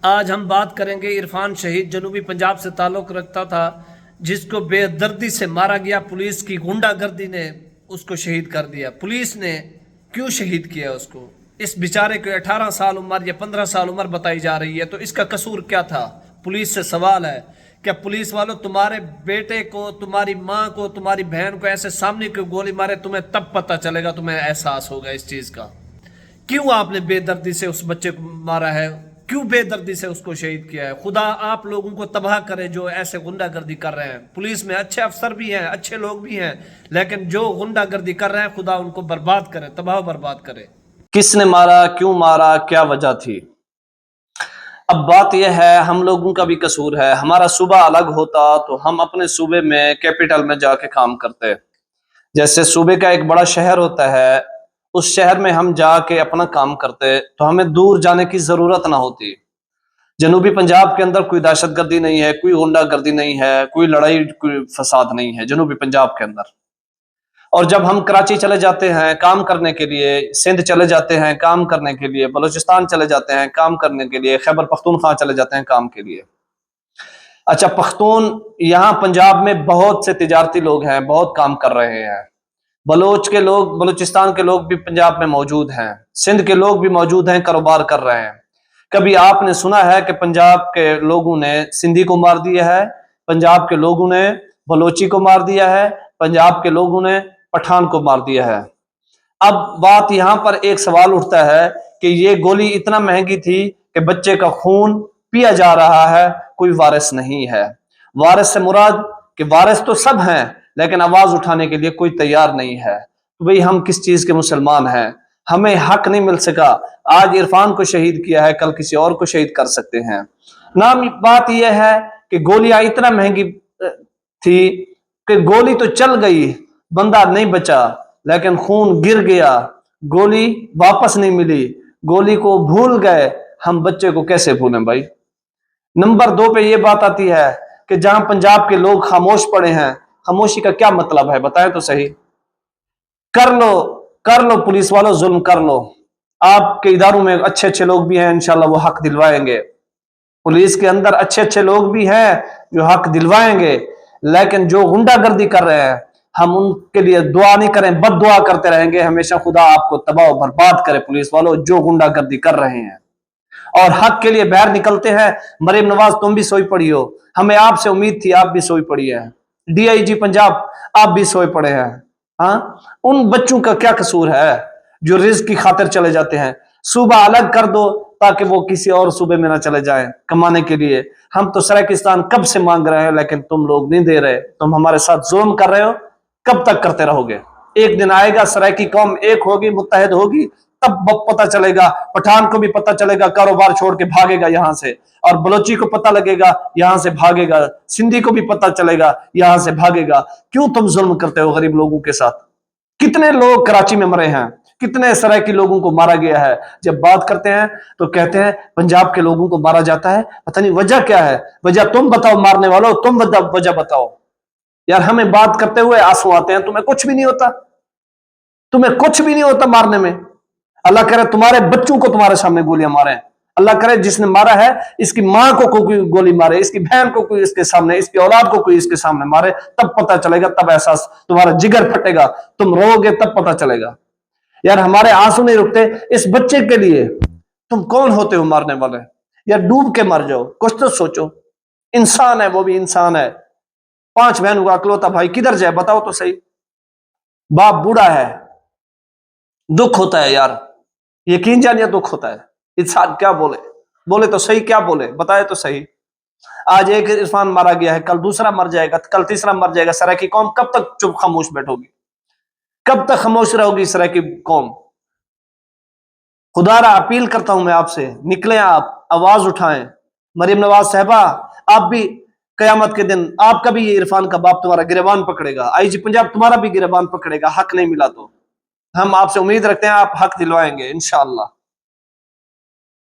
آج ہم بات کریں گے عرفان شہید جنوبی پنجاب سے تعلق رکھتا تھا، جس کو بے دردی سے مارا گیا۔ پولیس کی غنڈہ گردی نے اس کو شہید کر دیا۔ پولیس نے کیوں شہید کیا اس کو؟ اس بیچارے کو 18 سال عمر یا 15 سال عمر بتائی جا رہی ہے، تو اس کا قصور کیا تھا؟ پولیس سے سوال ہے، کیا پولیس والوں تمہارے بیٹے کو، تمہاری ماں کو، تمہاری بہن کو ایسے سامنے کی گولی مارے؟ تمہیں تب پتہ چلے گا، تمہیں احساس ہوگا اس چیز کا۔ کیوں آپ نے بے دردی سے اس بچے کو مارا ہے؟ کیوں بے دردی سے اس کو شہید کیا ہے؟ خدا آپ لوگوں کو تباہ کرے جو ایسے غنڈہ گردی کر رہے ہیں۔ پولیس میں اچھے افسر بھی ہیں، اچھے لوگ بھی ہیں، لیکن جو غنڈہ گردی کر رہے ہیں خدا ان کو برباد کرے، تباہ و برباد کرے۔ کس نے مارا، کیوں مارا، کیا وجہ تھی؟ اب بات یہ ہے، ہم لوگوں کا بھی قصور ہے۔ ہمارا صوبہ الگ ہوتا تو ہم اپنے صوبے میں کیپٹل میں جا کے کام کرتے۔ جیسے صوبے کا ایک بڑا شہر ہوتا ہے، اس شہر میں ہم جا کے اپنا کام کرتے تو ہمیں دور جانے کی ضرورت نہ ہوتی۔ جنوبی پنجاب کے اندر کوئی دہشت گردی نہیں ہے، کوئی غنڈہ گردی نہیں ہے، کوئی لڑائی، کوئی فساد نہیں ہے جنوبی پنجاب کے اندر۔ اور جب ہم کراچی چلے جاتے ہیں کام کرنے کے لیے، سندھ چلے جاتے ہیں کام کرنے کے لیے، بلوچستان چلے جاتے ہیں کام کرنے کے لیے، خیبر پختونخوا چلے جاتے ہیں کام کے لیے۔ اچھا، پختون یہاں پنجاب میں بہت سے تجارتی لوگ ہیں، بہت کام کر رہے ہیں۔ بلوچ کے لوگ، بلوچستان کے لوگ بھی پنجاب میں موجود ہیں، سندھ کے لوگ بھی موجود ہیں، کاروبار کر رہے ہیں۔ کبھی آپ نے سنا ہے کہ پنجاب کے لوگوں نے سندھی کو مار دیا ہے، پنجاب کے لوگوں نے بلوچی کو مار دیا ہے، پنجاب کے لوگوں نے پٹھان کو مار دیا ہے؟ اب بات یہاں پر ایک سوال اٹھتا ہے کہ یہ گولی اتنا مہنگی تھی کہ بچے کا خون پیا جا رہا ہے، کوئی وارث نہیں ہے۔ وارث سے مراد کہ وارث تو سب ہیں لیکن آواز اٹھانے کے لیے کوئی تیار نہیں ہے۔ بھئی ہم کس چیز کے مسلمان ہیں؟ ہمیں حق نہیں مل سکا۔ آج عرفان کو شہید کیا ہے، کل کسی اور کو شہید کر سکتے ہیں۔ نام بات یہ ہے کہ گولیاں اتنا مہنگی تھی کہ گولی تو چل گئی، بندہ نہیں بچا، لیکن خون گر گیا، گولی واپس نہیں ملی، گولی کو بھول گئے۔ ہم بچے کو کیسے بھولیں بھائی؟ نمبر 2 پہ یہ بات آتی ہے کہ جہاں پنجاب کے لوگ خاموش پڑے ہیں، خاموشی کا کیا مطلب ہے بتائیں تو صحیح۔ کر لو پولیس والوں، ظلم کر لو۔ آپ کے اداروں میں اچھے اچھے لوگ بھی ہیں، انشاءاللہ وہ حق دلوائیں گے۔ پولیس کے اندر اچھے اچھے لوگ بھی ہیں جو حق دلوائیں گے، لیکن جو غنڈہ گردی کر رہے ہیں ہم ان کے لیے دعا نہیں کریں، بد دعا کرتے رہیں گے ہمیشہ۔ خدا آپ کو تباہ و برباد کرے پولیس والوں جو غنڈہ گردی کر رہے ہیں اور حق کے لیے باہر نکلتے ہیں۔ مریم نواز تم بھی سوئی پڑی ہو، ہمیں آپ سے امید تھی، آپ بھی سوئی پڑی ہے۔ ڈی آئی جی پنجاب آپ بھی سوئے پڑے ہیں۔ ہاں، ان بچوں کا کیا قصور ہے جو رزق کی خاطر چلے جاتے ہیں؟ صوبہ الگ کر دو تاکہ وہ کسی اور صوبے میں نہ چلے جائیں کمانے کے لیے۔ ہم تو سرائکستان کب سے مانگ رہے ہیں لیکن تم لوگ نہیں دے رہے، تم ہمارے ساتھ ظلم کر رہے ہو۔ کب تک کرتے رہو گے؟ ایک دن آئے گا، سرائکی قوم ایک ہوگی، متحد ہوگی، تب پتہ چلے گا۔ پٹھان کو بھی پتہ چلے گا، کاروبار چھوڑ کے بھاگے گا یہاں سے، اور بلوچی کو پتہ لگے گا، یہاں سے بھاگے گا، سندھی کو بھی پتہ چلے گا، یہاں سے بھاگے گا۔ کیوں تم ظلم کرتے ہو غریب لوگوں کے ساتھ؟ کتنے لوگ کراچی میں مرے ہیں، کتنے سرائکی لوگوں کو مارا گیا ہے۔ جب بات کرتے ہیں تو کہتے ہیں پنجاب کے لوگوں کو مارا جاتا ہے، پتہ نہیں وجہ کیا ہے۔ وجہ تم بتاؤ، مارنے والوں تم وجہ بتاؤ یار۔ ہمیں بات کرتے ہوئے آنسو آتے ہیں، تمہیں کچھ بھی نہیں ہوتا، تمہیں کچھ بھی نہیں ہوتا مارنے میں۔ اللہ کرے تمہارے بچوں کو تمہارے سامنے گولیاں مارے، اللہ کرے جس نے مارا ہے اس کی ماں کو کوئی گولی مارے، اس کی بہن کو کوئی اس کے سامنے، اس کی اولاد کو کوئی اس کے سامنے مارے، تب پتہ چلے گا، تب احساس، تمہارا جگر پھٹے گا، تم رو گے تب پتہ چلے گا۔ یار ہمارے آنسو نہیں رکتے اس بچے کے لیے۔ تم کون ہوتے ہو مارنے والے؟ یار ڈوب کے مر جاؤ، کچھ تو سوچو۔ انسان ہے، وہ بھی انسان ہے۔ 5 بہنوں کا اکلوتا بھائی کدھر جائے بتاؤ تو صحیح۔ باپ بوڑھا ہے، دکھ ہوتا ہے یار، یقین جانیے دکھ ہوتا ہے۔ انسان کیا بولے تو صحیح، کیا بولے بتائے تو صحیح۔ آج ایک عرفان مارا گیا ہے، کل دوسرا مر جائے گا، کل تیسرا مر جائے گا۔ سرائکی قوم کب تک چپ خاموش بیٹھو گی؟ کب تک خاموش رہو گی سرائکی قوم؟ خدا را اپیل کرتا ہوں میں آپ سے، نکلیں آپ، آواز اٹھائیں۔ مریم نواز صاحبہ آپ بھی قیامت کے دن آپ کا بھی یہ عرفان کا باپ تمہارا گریبان پکڑے گا، آئی جی پنجاب تمہارا بھی گریبان پکڑے گا، حق نہیں ملا تو۔ ہم آپ سے امید رکھتے ہیں آپ حق دلوائیں گے انشاءاللہ۔